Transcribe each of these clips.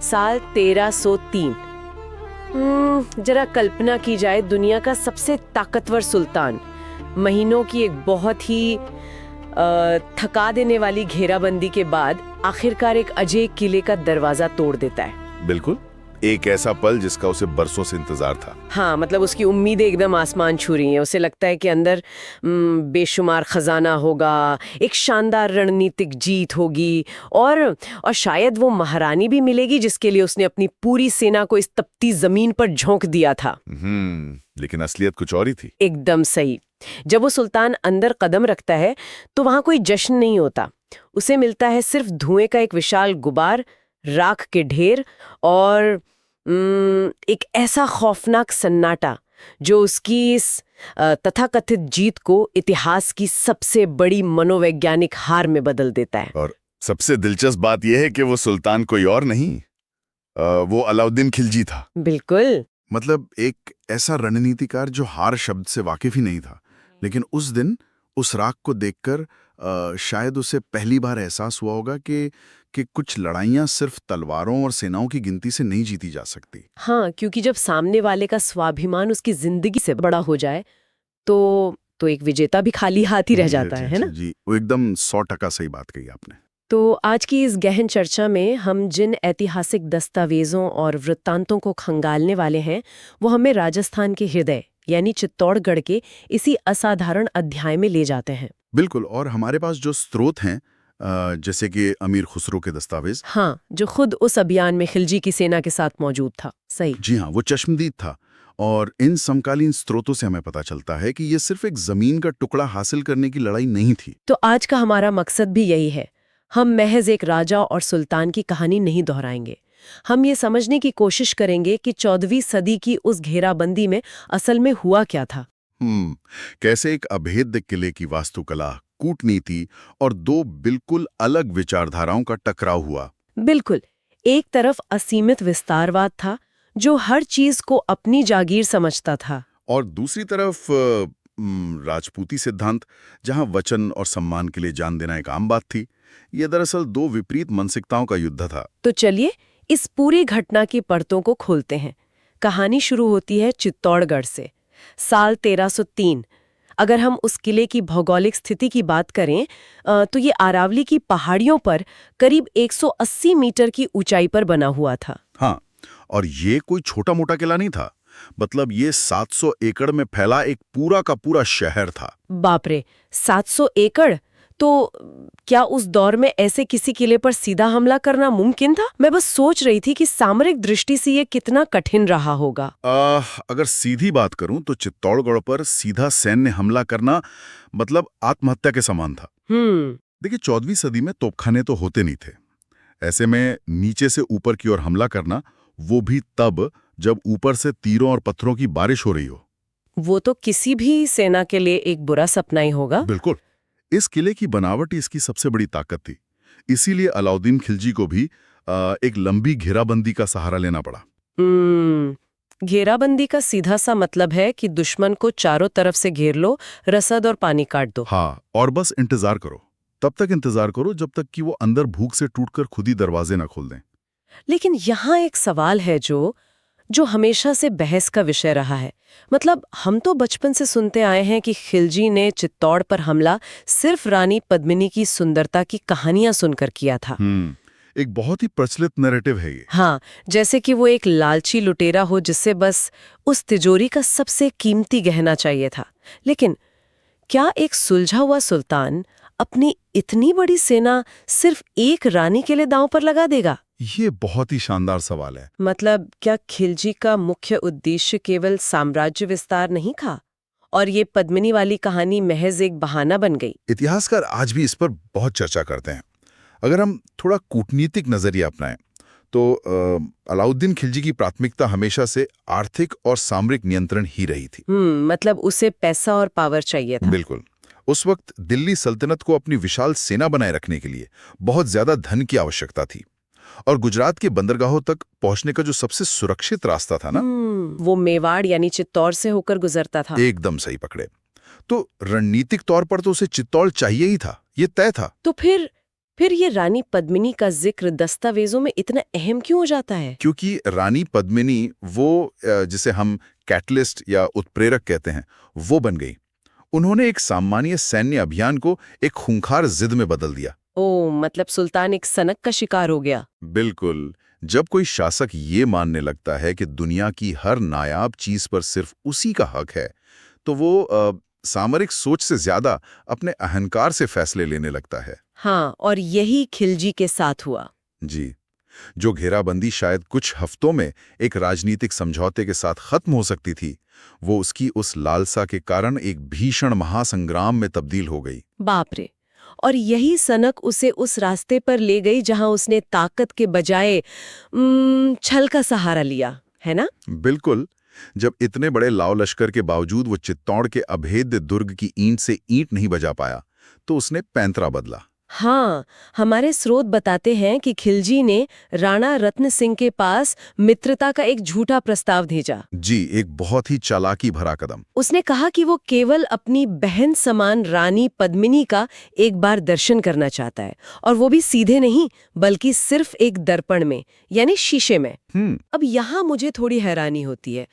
साल 1303। जरा कल्पना की जाए, दुनिया का सबसे ताकतवर सुल्तान महीनों की एक बहुत ही थका देने वाली घेराबंदी के बाद आखिरकार एक अजय किले का दरवाजा तोड़ देता है। बिल्कुल, एक ऐसा पल जिसका उसे बरसों से इंतजार था। हाँ, मतलब उसकी उम्मीदें एकदम आसमान छू रही हैं। उसे लगता है कि अंदर बेशुमार खजाना होगा, एक शानदार रणनीतिक जीत होगी और शायद वो महारानी भी मिलेगी जिसके लिए उसने अपनी पूरी सेना को इस तपती जमीन पर झोंक दिया था। लेकिन असलियत कुछ और ही थी। एकदम सही। जब वो सुल्तान अंदर कदम रखता है तो वहां कोई जश्न नहीं होता। उसे मिलता है सिर्फ धुएं का एक विशाल गुबार, राख के ढेर और एक ऐसा खौफनाक सन्नाटा जो उसकी इस तथाकथित जीत को इतिहास की सबसे बड़ी मनोवैज्ञानिक हार में बदल देता है। और सबसे दिलचस्प बात यह है कि वो सुल्तान कोई और नहीं, वो अलाउद्दीन खिलजी था। बिल्कुल। मतलब एक ऐसा रणनीतिकार जो हार शब्द से वाकिफ ही नहीं था, लेकिन उस दिन उस राख को देखकर शायद उसे पहली बार एहसास हुआ होगा कि कुछ लड़ाइयां सिर्फ तलवारों और सेनाओं की गिनती से नहीं जीती जा सकती। हाँ, क्योंकि जब सामने वाले का स्वाभिमान उसकी जिंदगी से बड़ा हो जाए तो एक विजेता भी खाली हाथ ही रह जाता है ना? जी, वो एकदम 100% सही बात कही आपने। तो आज की इस गहन चर्चा में हम जिन ऐतिहासिक दस्तावेजों और वृत्तांतों को खंगालने वाले हैं, वो हमें राजस्थान के हृदय यानी चित्तौड़गढ़ के इसी असाधारण अध्याय में ले जाते हैं। बिल्कुल, और हमारे पास जो स्रोत हैं जैसे कि अमीर खुसरो के दस्तावेज। हाँ, जो खुद उस अभियान में खिलजी की सेना के साथ मौजूद था। सही। जी हाँ, वो चश्मदीद था। और इन समकालीन स्रोतों से हमें पता चलता है कि ये सिर्फ एक जमीन का टुकड़ा हासिल करने की लड़ाई नहीं थी। तो आज का हमारा मकसद भी यही है। हम महज एक राजा और सुल्तान की कहानी नहीं दोहराएंगे। हम ये समझने की कोशिश करेंगे कि 14वीं सदी की उस घेराबंदी में असल में हुआ क्या था। कैसे एक अभेद्य किले की वास्तुकला, कूटनीति और दो बिल्कुल अलग विचारधाराओं का टकराव हुआ। बिल्कुल, एक तरफ असीमित विस्तारवाद था जो हर चीज को अपनी जागीर समझता था, और दूसरी तरफ राजपूती सिद्धांत, जहां वचन और सम्मान के लिए जान देना एक आम बात थी। यह दरअसल दो विपरीत मानसिकताओं का युद्ध था। तो चलिए इस पूरी घटना की परतों को खोलते हैं। कहानी शुरू होती है चित्तौड़गढ़ से, साल 1303। अगर हम उस किले की भौगोलिक स्थिति की बात करें तो ये अरावली की पहाड़ियों पर करीब 180 मीटर की ऊंचाई पर बना हुआ था। हाँ, और ये कोई छोटा मोटा किला नहीं था। मतलब ये 700 एकड़ में फैला एक पूरा का पूरा शहर था। बाप रे, 700 एकड़! तो क्या उस दौर में ऐसे किसी किले पर सीधा हमला करना मुमकिन था? मैं बस सोच रही थी कि सामरिक दृष्टि से ये कितना कठिन रहा होगा। अगर सीधी बात करूं तो चित्तौड़गढ़ पर सीधा सैन्य हमला करना मतलब आत्महत्या के समान था। देखिए, 14वीं सदी में तोपखाने तो होते नहीं थे। ऐसे में नीचे से ऊपर की ओर हमला करना, वो भी तब जब ऊपर से तीरों और पत्थरों की बारिश हो रही हो, वो तो किसी भी सेना के लिए एक बुरा सपना ही होगा। बिल्कुल। इस किले की बनावट ही इसकी सबसे बड़ी ताकत थी। इसीलिए अलाउद्दीन खिलजी को भी एक लंबी घेराबंदी का सहारा लेना पड़ा। घेराबंदी का सीधा सा मतलब है कि दुश्मन को चारों तरफ से घेर लो, रसद और पानी काट दो। हाँ, और बस इंतजार करो। तब तक इंतजार करो जब तक कि वो अंदर भूख से टूटकर खुद ही दरवाजे ना खोल दें। लेकिन यहाँ एक सवाल है जो हमेशा से बहस का विषय रहा है। मतलब हम तो बचपन से सुनते आए हैं कि खिलजी ने चित्तौड़ पर हमला सिर्फ रानी पद्मिनी की सुंदरता की कहानियां सुनकर किया था। एक बहुत ही प्रचलित नैरेटिव है ये। हाँ, जैसे कि वो एक लालची लुटेरा हो जिससे बस उस तिजोरी का सबसे कीमती गहना चाहिए था। लेकिन क्या एक सुलझा हुआ सुल्तान अपनी इतनी बड़ी सेना सिर्फ एक रानी के लिए दांव पर लगा देगा? ये बहुत ही शानदार सवाल है। मतलब क्या खिलजी का मुख्य उद्देश्य केवल साम्राज्य विस्तार नहीं था और ये पद्मिनी वाली कहानी महज एक बहाना बन गई? इतिहासकार आज भी इस पर बहुत चर्चा करते हैं। अगर हम थोड़ा कूटनीतिक नजरिया अपनाएं तो अलाउद्दीन खिलजी की प्राथमिकता हमेशा से आर्थिक और सामरिक नियंत्रण ही रही थी। मतलब उसे पैसा और पावर चाहिए था। बिल्कुल। उस वक्त दिल्ली सल्तनत को अपनी विशाल सेना बनाए रखने के लिए बहुत ज्यादा धन की आवश्यकता थी, और गुजरात के बंदरगाहों तक पहुंचने का जो सबसे सुरक्षित रास्ता था ना, वो मेवाड़ यानी चित्तौड़ से होकर गुजरता था। एकदम सही पकड़े। तो रणनीतिक तौर पर तो उसे चित्तौड़ चाहिए ही था, ये तय था। तो फिर फिर ये रानी पद्मिनी का जिक्र दस्तावेजों में इतना अहम क्यों हो जाता है? क्योंकि रानी पद्मिनी वो जिसे हम कैटलिस्ट या उत्प्रेरक कहते हैं, वो बन गई। उन्होंने एक सामान्य सैन्य अभियान को एक खूंखार जिद में बदल दिया। ओ, मतलब सुल्तान एक सनक का शिकार हो गया। बिल्कुल। जब कोई शासक ये मानने लगता है कि दुनिया की हर नायाब चीज पर सिर्फ उसी का हक है, तो वो सामरिक सोच से ज्यादा अपने अहंकार से फैसले लेने लगता है। हाँ, और यही खिलजी के साथ हुआ। जी, जो घेराबंदी शायद कुछ हफ्तों में एक राजनीतिक समझौते के साथ खत्म हो सकती थी, वो उसकी उस लालसा के कारण एक भीषण महासंग्राम में तब्दील हो गई। बाप रे। और यही सनक उसे उस रास्ते पर ले गई जहां उसने ताकत के बजाय छल का सहारा लिया, है ना? बिल्कुल। जब इतने बड़े लाव लश्कर के बावजूद वो चित्तौड़ के अभेद्य दुर्ग की ईंट से ईंट नहीं बजा पाया, तो उसने पैंतरा बदला। हाँ, हमारे स्रोत बताते हैं कि खिलजी ने राणा रत्न सिंह के पास मित्रता का एक झूठा प्रस्ताव भेजा। जी, एक बहुत ही चालाकी भरा कदम। उसने कहा कि वो केवल अपनी बहन समान रानी पद्मिनी का एक बार दर्शन करना चाहता है, और वो भी सीधे नहीं, बल्कि सिर्फ एक दर्पण में, यानी शीशे में। अब यहाँ मुझे थोड़ी हैरानी होती है।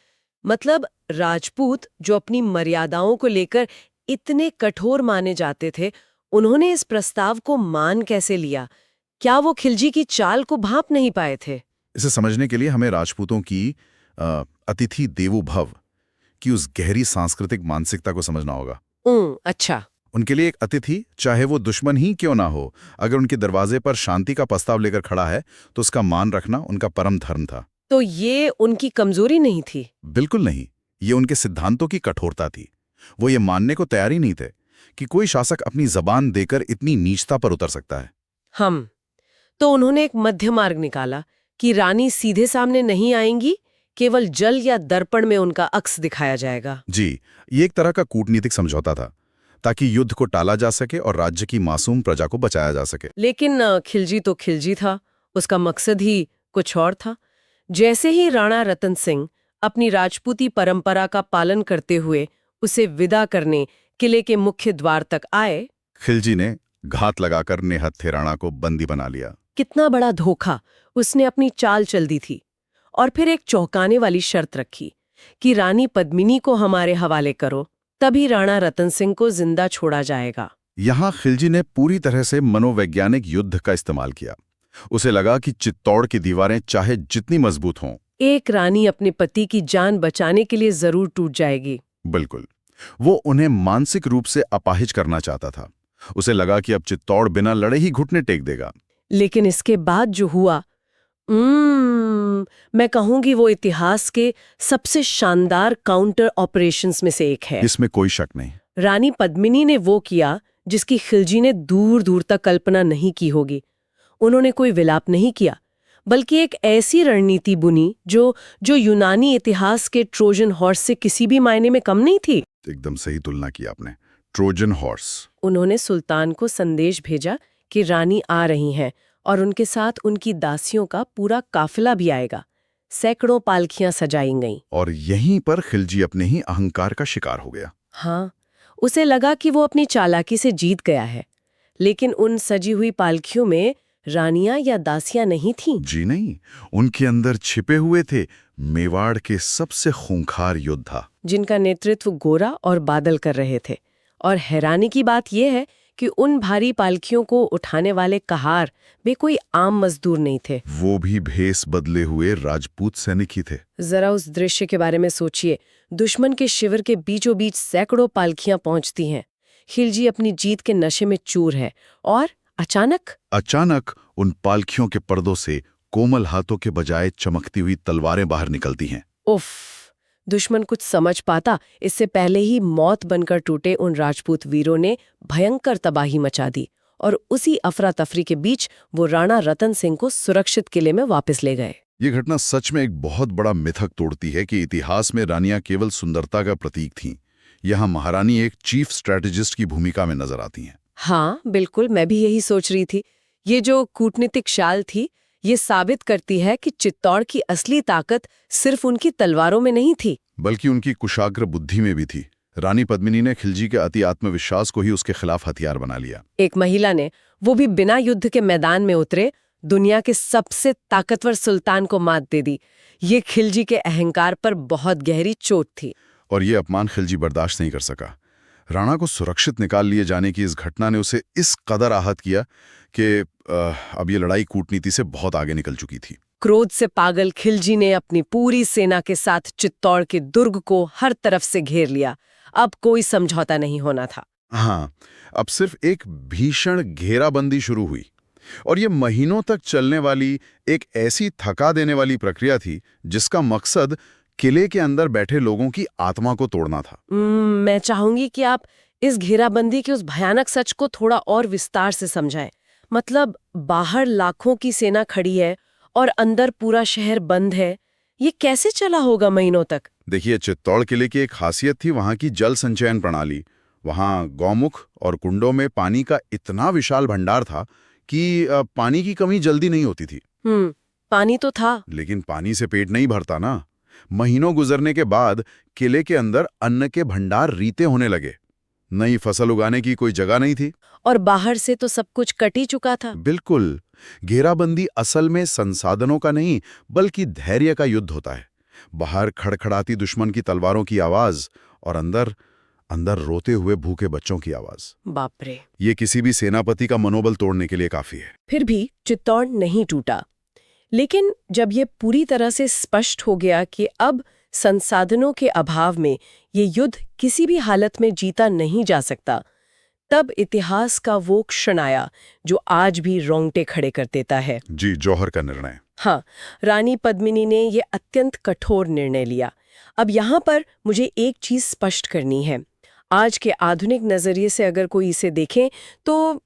मतलब राजपूत जो अपनी मर्यादाओं को लेकर इतने कठोर माने जाते थे, उन्होंने इस प्रस्ताव को मान कैसे लिया? क्या वो खिलजी की चाल को भांप नहीं पाए थे? इसे समझने के लिए हमें राजपूतों की अतिथि देवो भव की उस गहरी सांस्कृतिक मानसिकता को समझना होगा। अच्छा। उनके लिए एक अतिथि, चाहे वो दुश्मन ही क्यों ना हो, अगर उनके दरवाजे पर शांति का प्रस्ताव लेकर खड़ा है, तो उसका मान रखना उनका परम धर्म था। तो ये उनकी कमजोरी नहीं थी? बिल्कुल नहीं, ये उनके सिद्धांतों की कठोरता थी। वो ये मानने को तैयार ही नहीं थे कि कोई शासक अपनी जबान देकर इतनी नीचता पर उतर सकता है। तो उन्होंने एक मध्य मार्ग निकाला कि रानी सीधे सामने नहीं आएंगी, केवल जल या दर्पण में उनका अक्स दिखाया जाएगा। जी, ये एक तरह का कूटनीतिक समझौता था, ताकि युद्ध को टाला जा सके और राज्य की मासूम प्रजा को बचाया जा सके। लेकिन खिलजी तो खिलजी था, उसका मकसद ही कुछ और था। जैसे ही राणा रतन सिंह अपनी राजपूती परंपरा का पालन करते हुए उसे विदा करने किले के मुख्य द्वार तक आए, खिलजी ने घात लगाकर नेहत्थे राणा को बंदी बना लिया। कितना बड़ा धोखा उसने अपनी चाल चल दी थी। और फिर एक चौंकाने वाली शर्त रखी कि रानी पद्मिनी को हमारे हवाले करो, तभी राणा रतन सिंह को जिंदा छोड़ा जाएगा। यहाँ खिलजी ने पूरी तरह से मनोवैज्ञानिक युद्ध का इस्तेमाल किया। उसे लगा कि चित्तौड़ की दीवारें चाहे जितनी मजबूत हों, एक रानी अपने पति की जान बचाने के लिए जरूर टूट जाएगी। बिल्कुल, वो उन्हें मानसिक रूप से अपाहिज करना चाहता था। उसे लगा कि अब चित्तौड़ बिना लड़े ही घुटने टेक देगा। लेकिन इसके बाद जो हुआ, मैं कहूंगी वो इतिहास के सबसे शानदार काउंटर ऑपरेशंस में से एक है। इसमें कोई शक नहीं। रानी पद्मिनी ने वो किया जिसकी खिलजी ने दूर दूर तक कल्पना नहीं की होगी। उन्होंने कोई विलाप नहीं किया, बल्कि एक ऐसी रणनीति बुनी जो यूनानी इतिहास के ट्रोजन हॉर्स से किसी भी मायने में कम नहीं थी। एकदम सही तुलना की आपने, ट्रोजन हॉर्स। उन्होंने सुल्तान को संदेश भेजा कि रानी आ रही हैं और उनके साथ उनकी दासियों का पूरा काफिला भी आएगा। सैकड़ों पालकियां सजाई गईं। और यहीं पर खिलजी अपने ही अहंकार का शिकार हो गया। हाँ, उसे लगा कि वो अपनी चालाकी से जीत गया है, लेकिन उन सजी हुई पालकियों में रानियां या दासियां नहीं थीं। जी नहीं, उनके अंदर छिपे हुए थे मेवाड़ के सबसे खूंखार योद्धा, जिनका नेतृत्व गोरा और बादल कर रहे थे। और हैरानी की बात यह है कि उन भारी पालकियों को उठाने वाले कहार वे कोई आम मजदूर नहीं थे। वो भी भेष बदले हुए राजपूत सैनिक ही थे। जरा उस दृश्य के बारे में सोचिए। दुश्मन के शिविर के बीचों बीच सैकड़ों पालकियां पहुंचती हैं। खिलजी अपनी जीत के नशे में चूर है, और अचानक उन पालकियों के पर्दों से कोमल हाथों के बजाय चमकती हुई तलवारें बाहर निकलती हैं। उफ! दुश्मन कुछ समझ पाता, इससे पहले ही मौत बनकर टूटे उन राजपूत वीरों ने भयंकर तबाही मचा दी, और उसी अफरा तफरी के बीच वो राणा रतन सिंह को सुरक्षित किले में वापस ले गए। ये घटना सच में एक बहुत बड़ा मिथक तोड़ती है कि इतिहास में रानियां केवल सुंदरता का प्रतीक थीं। यहाँ महारानी एक चीफ स्ट्रैटेजिस्ट की भूमिका में नजर आती हैं। हाँ बिल्कुल, मैं भी यही सोच रही थी। ये जो कूटनीतिक चाल थी, ये साबित करती है कि चित्तौड़ की असली ताकत सिर्फ उनकी तलवारों में नहीं थी, बल्कि उनकी कुशाग्र बुद्धि में भी थी। रानी पद्मिनी ने खिलजी के अति आत्मविश्वास को ही उसके खिलाफ हथियार बना लिया। एक महिला ने वो भी बिना युद्ध के मैदान में उतरे, दुनिया के सबसे ताकतवर सुल्तान को मात दे दी। ये खिलजी के अहंकार पर बहुत गहरी चोट थी। और ये अपमान खिलजी बर्दाश्त नहीं कर सका। राणा को सुरक्षित निकाल लिए जाने की इस घटना ने उसे इस कदर आहत किया कि अब ये लड़ाई कूटनीति से बहुत आगे निकल चुकी थी। क्रोध से पागल खिलजी ने अपनी पूरी सेना के साथ चित्तौड़ के दुर्ग को हर तरफ से घेर लिया। अब कोई समझौता नहीं होना था। हाँ, अब सिर्फ एक भीषण घेराबंदी शुरू हुई और ये महीनों तक चलने वाली एक ऐसी थका देने वाली प्रक्रिया थी जिसका मकसद किले के अंदर बैठे लोगों की आत्मा को तोड़ना था। मैं चाहूंगी कि आप इस घेराबंदी के उस भयानक सच को थोड़ा और विस्तार से समझाएं। मतलब बाहर लाखों की सेना खड़ी है और अंदर पूरा शहर बंद है। ये कैसे चला होगा महीनों तक? देखिए, चित्तौड़ किले की एक खासियत थी वहां की जल संचयन प्रणाली। वहां गौमुख और कुंडों में पानी का इतना विशाल भंडार था कि पानी की कमी जल्दी नहीं होती थी। पानी तो था, लेकिन पानी से पेट नहीं भरता ना। महीनों गुजरने के बाद किले के अंदर अन्न के भंडार रीते होने लगे। नई फसल उगाने की कोई जगह नहीं थी और बाहर से तो सब कुछ कट ही चुका था। बिल्कुल। घेराबंदी असल में संसाधनों का नहीं बल्कि धैर्य का युद्ध होता है। बाहर खड़खड़ाती दुश्मन की तलवारों की आवाज और अंदर रोते हुए भूखे बच्चों की आवाज। बाप रे! ये किसी भी सेनापति का मनोबल तोड़ने के लिए काफी है। फिर भी चित्तौड़ नहीं टूटा। लेकिन जब ये पूरी तरह से स्पष्ट हो गया कि अब संसाधनों के अभाव में ये युद्ध किसी भी हालत में जीता नहीं जा सकता, तब इतिहास का वो क्षण आया जो आज भी रोंगटे खड़े कर देता है। जी, जौहर का निर्णय। हाँ, रानी पद्मिनी ने ये अत्यंत कठोर निर्णय लिया। अब यहाँ पर मुझे एक चीज स्पष्ट करनी है। आज के आधुनिक नजरिए से अगर कोई इसे देखे तो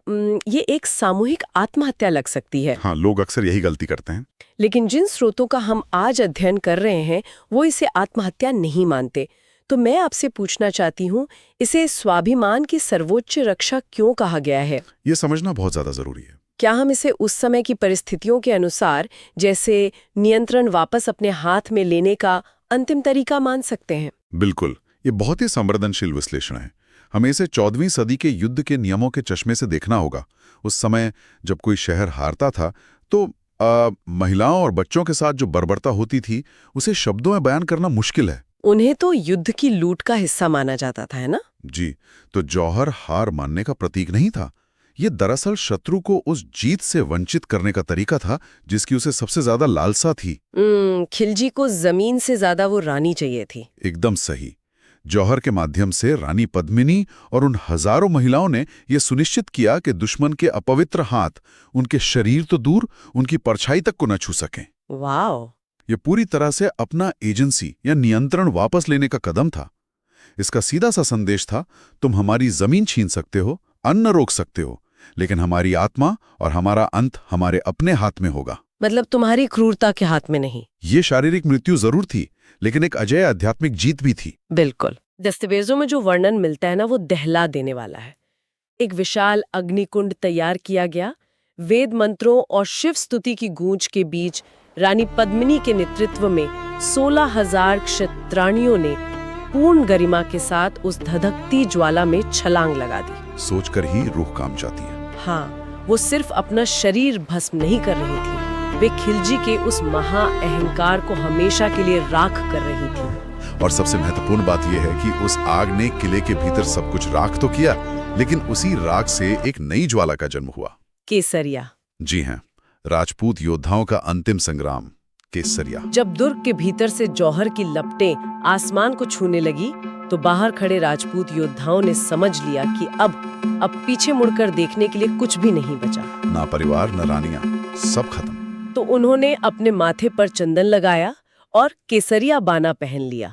ये एक सामूहिक आत्महत्या लग सकती है। हाँ, लोग अक्सर यही गलती करते हैं। लेकिन जिन स्रोतों का हम आज अध्ययन कर रहे हैं वो इसे आत्महत्या नहीं मानते। तो मैं आपसे पूछना चाहती हूँ, इसे स्वाभिमान की सर्वोच्च रक्षा क्यों कहा गया है? ये समझना बहुत ज्यादा जरूरी है। क्या हम इसे उस समय की परिस्थितियों के अनुसार, जैसे नियंत्रण वापस अपने हाथ में लेने का अंतिम तरीका मान सकते हैं? बिल्कुल, ये बहुत ही संवेदनशील विश्लेषण है। हमें इसे 14वीं सदी के युद्ध के नियमों के चश्मे से देखना होगा। उस समय जब कोई शहर हारता था तो महिलाओं और बच्चों के साथ जो बर्बरता होती थी उसे शब्दों में बयान करना मुश्किल है। उन्हें तो युद्ध की लूट का हिस्सा माना जाता था, है ना? जी, तो जौहर हार मानने का प्रतीक नहीं था। ये दरअसल शत्रु को उस जीत से वंचित करने का तरीका था जिसकी उसे सबसे ज्यादा लालसा थी। खिलजी को जमीन से ज्यादा वो रानी चाहिए थी। एकदम सही। जौहर के माध्यम से रानी पद्मिनी और उन हजारों महिलाओं ने यह सुनिश्चित किया कि दुश्मन के अपवित्र हाथ उनके शरीर तो दूर, उनकी परछाई तक को न छू सकें। वाह! ये पूरी तरह से अपना एजेंसी या नियंत्रण वापस लेने का कदम था। इसका सीधा सा संदेश था, तुम हमारी जमीन छीन सकते हो, अन्न रोक सकते हो, लेकिन हमारी आत्मा और हमारा अंत हमारे अपने हाथ में होगा। मतलब तुम्हारी क्रूरता के हाथ में नहीं। ये शारीरिक मृत्यु जरूर थी, लेकिन एक अजय आध्यात्मिक जीत भी थी। बिल्कुल। दस्तावेजों में जो वर्णन मिलता है ना, वो दहला देने वाला है। एक विशाल अग्निकुंड तैयार किया गया। वेद मंत्रों और शिव स्तुति की गूंज के बीच रानी पद्मिनी के नेतृत्व में 16,000 क्षत्राणियों ने पूर्ण गरिमा के साथ उस धधकती ज्वाला में छलांग लगा दी। सोचकर ही रूह काम जाती है। हाँ, वो सिर्फ अपना शरीर भस्म नहीं कर रही थी, वे खिलजी के उस महा अहंकार को हमेशा के लिए राख कर रही थी। और सबसे महत्वपूर्ण बात यह है कि उस आग ने किले के भीतर सब कुछ राख तो किया, लेकिन उसी राख से एक नई ज्वाला का जन्म हुआ। केसरिया। जी हाँ, राजपूत योद्धाओं का अंतिम संग्राम, केसरिया। जब दुर्ग के भीतर से जौहर की लपटें आसमान को छूने लगी तो बाहर खड़े राजपूत योद्धाओं ने समझ लिया कि अब पीछे मुड़कर देखने के लिए कुछ भी नहीं बचा। ना परिवार, न रानियां, सब खत्म। तो उन्होंने अपने माथे पर चंदन लगाया और केसरिया बाना पहन लिया।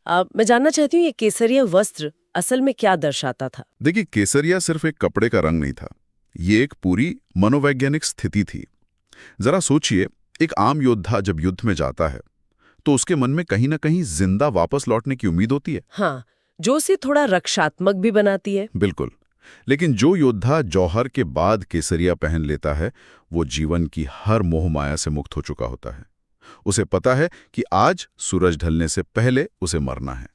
अब मैं जानना चाहती हूँ, ये केसरिया वस्त्र असल में क्या दर्शाता था? देखिए, केसरिया सिर्फ एक कपड़े का रंग नहीं था, ये एक पूरी मनोवैज्ञानिक स्थिति थी। जरा सोचिए, एक आम योद्धा जब युद्ध में जाता है तो उसके मन में कहीं ना कहीं जिंदा वापस लौटने की उम्मीद होती है। हाँ, जो उसे थोड़ा रक्षात्मक भी बनाती है। बिल्कुल। लेकिन जो योद्धा जौहर के बाद केसरिया पहन लेता है वो जीवन की हर मोह माया से मुक्त हो चुका होता है। उसे पता है कि आज सूरज ढलने से पहले उसे मरना है।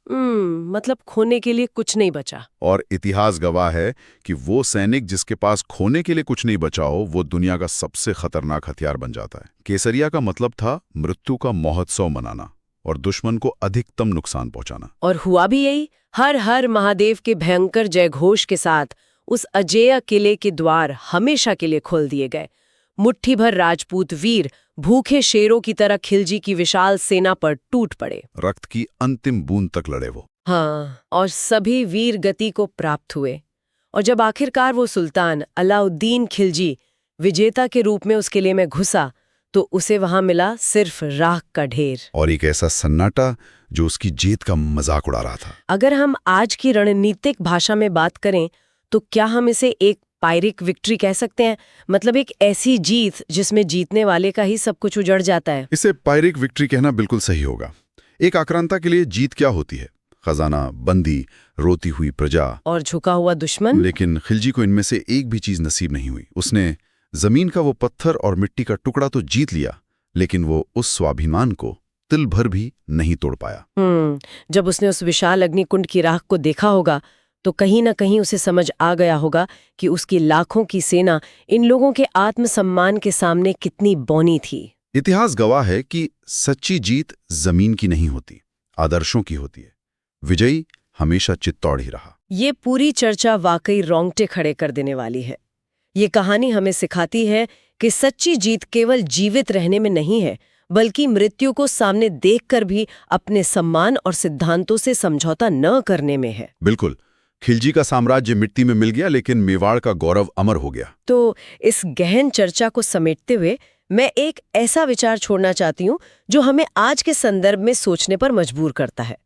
मतलब खोने के लिए कुछ नहीं बचा। और इतिहास गवाह है कि वो सैनिक जिसके पास खोने के लिए कुछ नहीं बचा हो, वो दुनिया का सबसे खतरनाक हथियार बन जाता है। केसरिया का मतलब था मृत्यु का महोत्सव मनाना और दुश्मन को अधिकतम नुकसान पहुंचाना। और हुआ भी यही। हर हर महादेव के भयंकर जयघोष के साथ उस अजेय किले के द्वार हमेशा के लिए खोल दिए गए। मुट्ठी भर राजपूत वीर भूखे शेरों की तरह खिलजी की विशाल सेना पर टूट पड़े। रक्त की अंतिम बूंद तक लड़े वो। हाँ, और सभी वीर गति को प्राप्त हुए। और जब आखिरकार वो सुल्तान अलाउद्दीन खिलजी विजेता के रूप में उस किले में घुसा, तो उसे वहां मिला सिर्फ राख का ढेर और एक ऐसा सन्नाटा जो उसकी जीत का मजाक उड़ा रहा था। अगर हम आज की रणनीतिक भाषा में बात करें तो क्या हम इसे एक पायरिक विक्ट्री कह सकते हैं? मतलब एक ऐसी जीत जिसमें जीतने वाले का ही सब कुछ उजड़ जाता है। इसे पायरिक विक्ट्री कहना बिल्कुल सही होगा। एक आक्रांता के लिए जीत क्या होती है? खजाना, बंदी, रोती हुई प्रजा और झुका हुआ दुश्मन। लेकिन खिलजी को इनमें से एक भी चीज नसीब नहीं हुई। उसने जमीन का वो पत्थर और मिट्टी का टुकड़ा तो जीत लिया, लेकिन वो उस स्वाभिमान को तिल भर भी नहीं तोड़ पाया। जब उसने उस विशाल अग्निकुंड की राख को देखा होगा तो कहीं ना कहीं उसे समझ आ गया होगा कि उसकी लाखों की सेना इन लोगों के आत्मसम्मान के सामने कितनी बौनी थी। इतिहास गवाह है कि सच्ची जीत जमीन की नहीं होती, आदर्शों की होती है। विजयी हमेशा चित्तौड़ ही रहा। ये पूरी चर्चा वाकई रोंगटे खड़े कर देने वाली है। ये कहानी हमें सिखाती है कि सच्ची जीत केवल जीवित रहने में नहीं है, बल्कि मृत्यु को सामने देखकर भी अपने सम्मान और सिद्धांतों से समझौता न करने में है। बिल्कुल। खिलजी का साम्राज्य मिट्टी में मिल गया, लेकिन मेवाड़ का गौरव अमर हो गया। तो इस गहन चर्चा को समेटते हुए मैं एक ऐसा विचार छोड़ना चाहती हूँ जो हमें आज के संदर्भ में सोचने पर मजबूर करता है।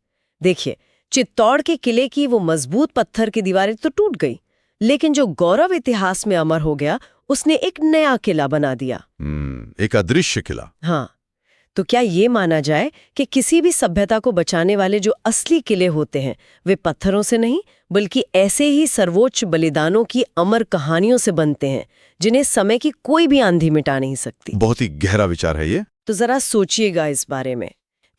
देखिए, चित्तौड़ के किले की वो मजबूत पत्थर की दीवारें तो टूट गई, लेकिन जो गौरव इतिहास में अमर हो गया उसने एक नया किला बना दिया। एक अदृश्य किला। हाँ, तो क्या ये माना जाए कि किसी भी सभ्यता को बचाने वाले जो असली किले होते हैं वे पत्थरों से नहीं, बल्कि ऐसे ही सर्वोच्च बलिदानों की अमर कहानियों से बनते हैं जिन्हें समय की कोई भी आंधी मिटा नहीं सकती। बहुत ही गहरा विचार है ये। तो जरा सोचिएगा इस बारे में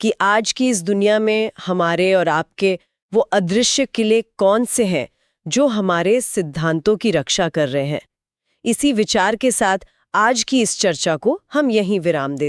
कि आज की इस दुनिया में हमारे और आपके वो अदृश्य किले कौन से हैं जो हमारे सिद्धांतों की रक्षा कर रहे हैं। इसी विचार के साथ आज की इस चर्चा को हम यहीं विराम देते हैं।